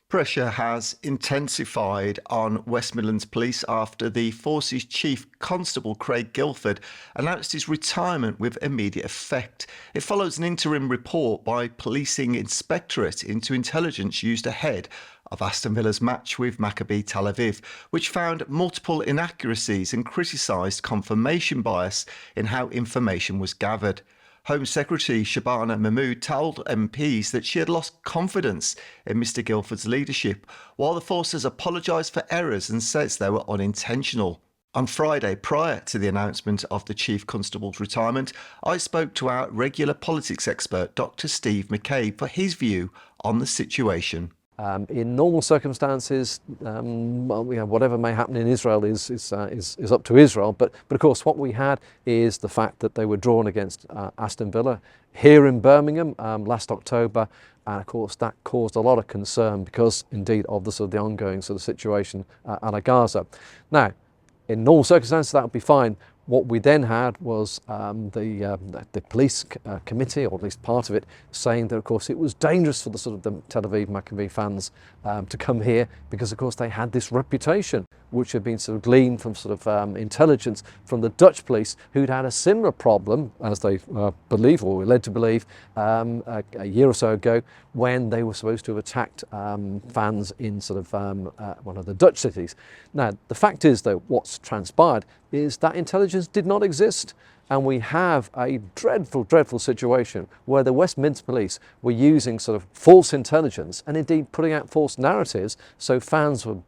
Pressure has intensified on West Midlands Police after the force's Chief Constable Craig Guildford announced his retirement with immediate effect. It follows an interim report by Policing Inspectorate into intelligence used ahead of Aston Villa's match with Maccabi Tel Aviv, which found multiple inaccuracies and criticised confirmation bias in how information was gathered. Home Secretary Shabana Mahmood told MPs that she had lost confidence in Mr Guildford's leadership, while the force has apologised for errors and says they were unintentional. On Friday, prior to the announcement of the Chief Constable's retirement, I spoke to our regular politics expert, Dr Steve McCabe, for his view on the situation. In normal circumstances, whatever may happen in Israel is up to Israel. But of course, what we had is the fact that they were drawn against Aston Villa here in Birmingham last October, and of course that caused a lot of concern because, indeed, of the ongoing situation at Gaza. Now, in normal circumstances, that would be fine. What we then had was the police committee, or at least part of it, saying that, of course, it was dangerous for the Tel Aviv Maccabi fans to come here because, of course, they had this reputation, which had been gleaned from intelligence from the Dutch police, who'd had a similar problem, as they believe, or were led to believe, a year or so ago, when they were supposed to have attacked fans in one of the Dutch cities. Now, the fact is, though, what's transpired is that intelligence did not exist. And we have a dreadful, dreadful situation where the West Midlands Police were using false intelligence and indeed putting out false narratives. So fans were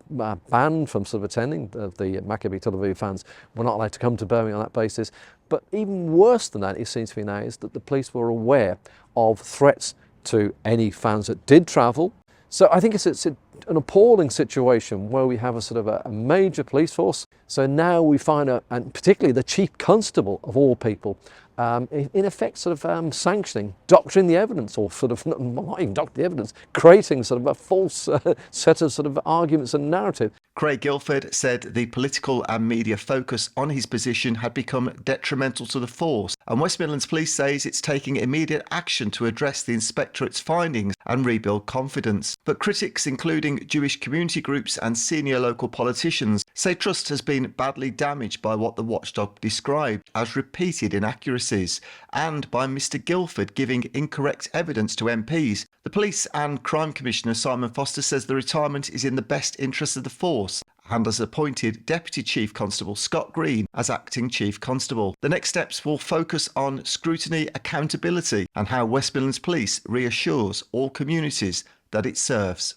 banned from attending. The Maccabi Tel Aviv fans were not allowed to come to Birmingham on that basis. But even worse than that, it seems to me now, is that the police were aware of threats to any fans that did travel. So I think it's an appalling situation where we have a major police force. So now we find, and particularly the Chief Constable of all people, in effect sanctioning, doctoring the evidence, or not even doctoring the evidence, creating a false set of arguments and narrative. Craig Guildford said the political and media focus on his position had become detrimental to the force, and West Midlands Police says it's taking immediate action to address the inspectorate's findings and rebuild confidence. But critics, including Jewish community groups and senior local politicians, say trust has been badly damaged by what the watchdog described as repeated inaccuracies, and by Mr Guildford giving incorrect evidence to MPs. The Police and Crime Commissioner Simon Foster says the retirement is in the best interest of the force and has appointed Deputy Chief Constable Scott Green as Acting Chief Constable. The next steps will focus on scrutiny, accountability, and how West Midlands Police reassures all communities that it serves.